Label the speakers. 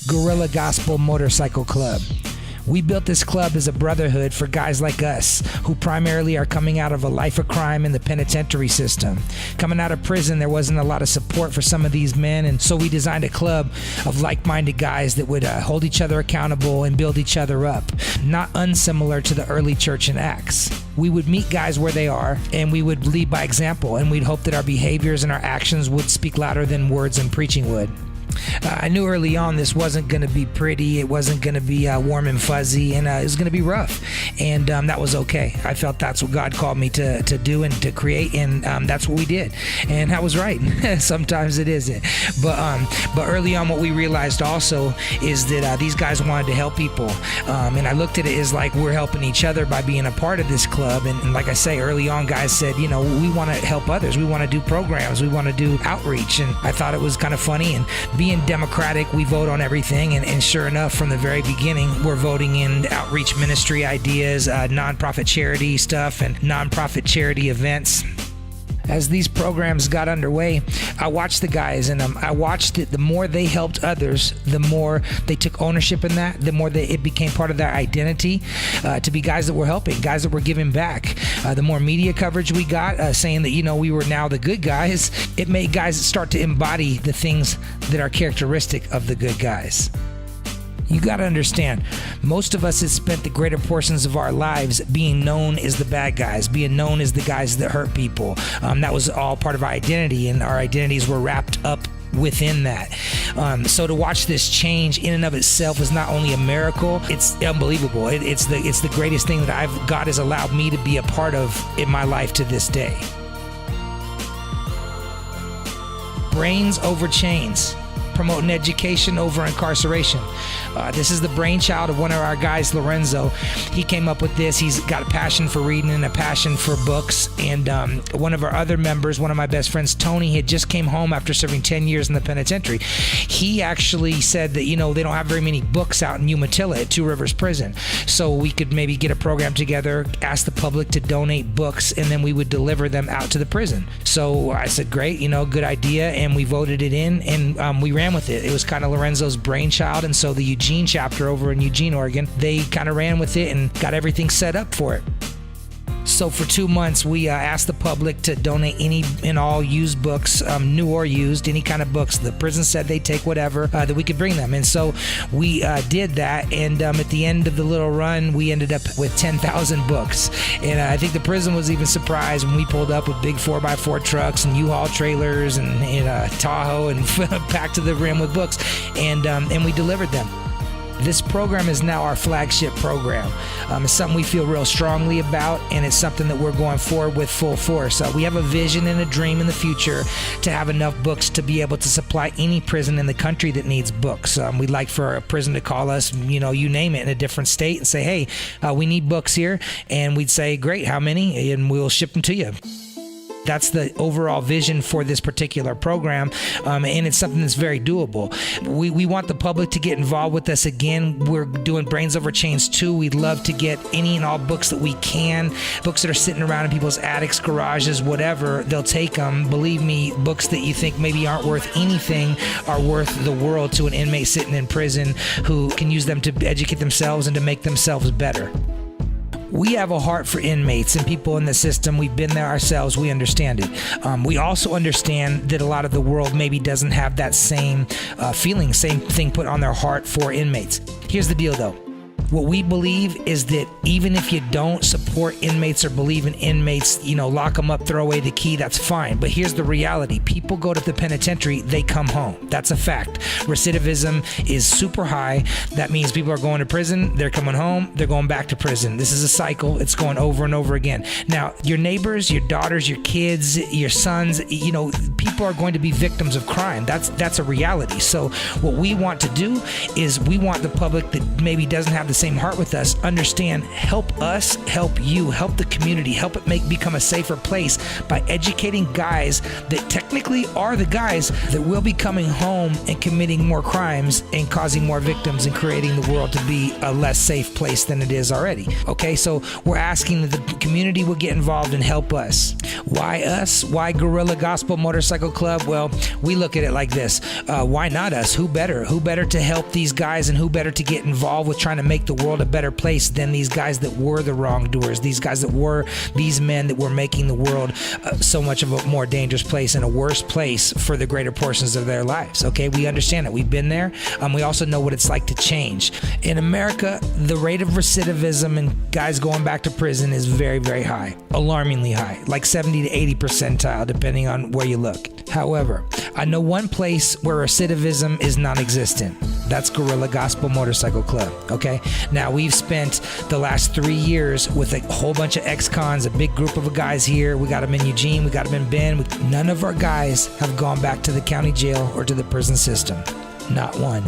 Speaker 1: Guerrilla Gospel Motorcycle Club. We built this club as a brotherhood for guys like us who primarily are coming out of a life of crime in the penitentiary system. Coming out of prison, there wasn't a lot of support for some of these men, and so we designed a club of like-minded guys that would hold each other accountable and build each other up, not unsimilar to the early church in Acts. We would meet guys where they are, and we would lead by example, and we'd hope that our behaviors and our actions would speak louder than words and preaching would. I knew early on this wasn't going to be pretty. It wasn't going to be warm and fuzzy, and it was going to be rough. And that was okay. I felt that's what God called me to do and to create, and that's what we did. And I was right. Sometimes it isn't. But early on, what we realized also is that these guys wanted to help people. And I looked at it as like we're helping each other by being a part of this club. And like I say, early on, guys said, we want to help others. We want to do programs. We want to do outreach. And I thought it was kind of funny. And being democratic, we vote on everything, and sure enough, from the very beginning, we're voting in outreach ministry ideas, nonprofit charity stuff, and nonprofit charity events. As these programs got underway, I watched the guys, and I watched it. The more they helped others, the more they took ownership in that, the more it became part of their identity to be guys that were helping, guys that were giving back. The more media coverage we got saying that, we were now the good guys, it made guys start to embody the things that are characteristic of the good guys. You got to understand, most of us have spent the greater portions of our lives being known as the bad guys, being known as the guys that hurt people. That was all part of our identity, and our identities were wrapped up within that. So to watch this change in and of itself is not only a miracle, it's unbelievable. It's the greatest thing that God has allowed me to be a part of in my life to this day. Brains over chains. Promoting education over incarceration. This is the brainchild of one of our guys, Lorenzo. He came up with this. He's got a passion for reading and a passion for books. And one of our other members, one of my best friends, Tony, had just came home after serving 10 years in the penitentiary. He actually said that, they don't have very many books out in Umatilla at Two Rivers Prison. So we could maybe get a program together, ask the public to donate books, and then we would deliver them out to the prison. So I said, great, good idea. And we voted it in, and we ran with it. It was kind of Lorenzo's brainchild, and so the Eugene chapter over in Eugene, Oregon, they kind of ran with it and got everything set up for it. So for 2 months, we asked the public to donate any and all used books, new or used, any kind of books. The prison said they'd take whatever that we could bring them. And so we did that. And at the end of the little run, we ended up with 10,000 books. And I think the prison was even surprised when we pulled up with big 4x4 trucks and U-Haul trailers and Tahoe and packed to the rim with books. And we delivered them. This program is now our flagship program. It's something we feel real strongly about, and it's something that we're going forward with full force. We have a vision and a dream in the future to have enough books to be able to supply any prison in the country that needs books. We'd like for a prison to call us, you name it, in a different state and say, hey, we need books here. And we'd say, great, how many? And we'll ship them to you. That's the overall vision for this particular program, and it's something that's very doable. We want the public to get involved with us again. We're doing Brains Over Chains 2. We'd love to get any and all books that we can, books that are sitting around in people's attics, garages, whatever. They'll take them. Believe me, books that you think maybe aren't worth anything are worth the world to an inmate sitting in prison who can use them to educate themselves and to make themselves better. We have a heart for inmates and people in the system. We've been there ourselves. We understand it. We also understand that a lot of the world maybe doesn't have that same feeling, same thing put on their heart for inmates. Here's the deal, though. What we believe is that even if you don't support inmates or believe in inmates, lock them up, throw away the key, that's fine. But here's the reality. People go to the penitentiary, they come home. That's a fact. Recidivism is super high. That means people are going to prison, they're coming home, they're going back to prison. This is a cycle. It's going over and over again. Now, your neighbors, your daughters, your kids, your sons, people are going to be victims of crime. That's a reality. So what we want to do is we want the public that maybe doesn't have the same heart with us understand, help us, help you, help the community, help it become a safer place by educating guys that technically are the guys that will be coming home and committing more crimes and causing more victims and creating the world to be a less safe place than it is already. Okay, so we're asking that the community will get involved and help us. Why us? Why Guerrilla Gospel Motorcycle Club? Well, we look at it like this. Why not us? Who better? Who better to help these guys, and who better to get involved with trying to make the world a better place than these guys that were the wrongdoers, these guys that were these men that were making the world so much of a more dangerous place and a worse place for the greater portions of their lives. Okay, we understand it. We've been there. We also know what it's like to change. In America, the rate of recidivism and guys going back to prison is very, very high, alarmingly high, like 70 to 80 percentile, depending on where you look. However, I know one place where recidivism is non-existent. That's Guerrilla Gospel Motorcycle Club, okay? Now, we've spent the last 3 years with a whole bunch of ex-cons, a big group of guys here. We got them in Eugene, we got them in Bend. None of our guys have gone back to the county jail or to the prison system. Not one.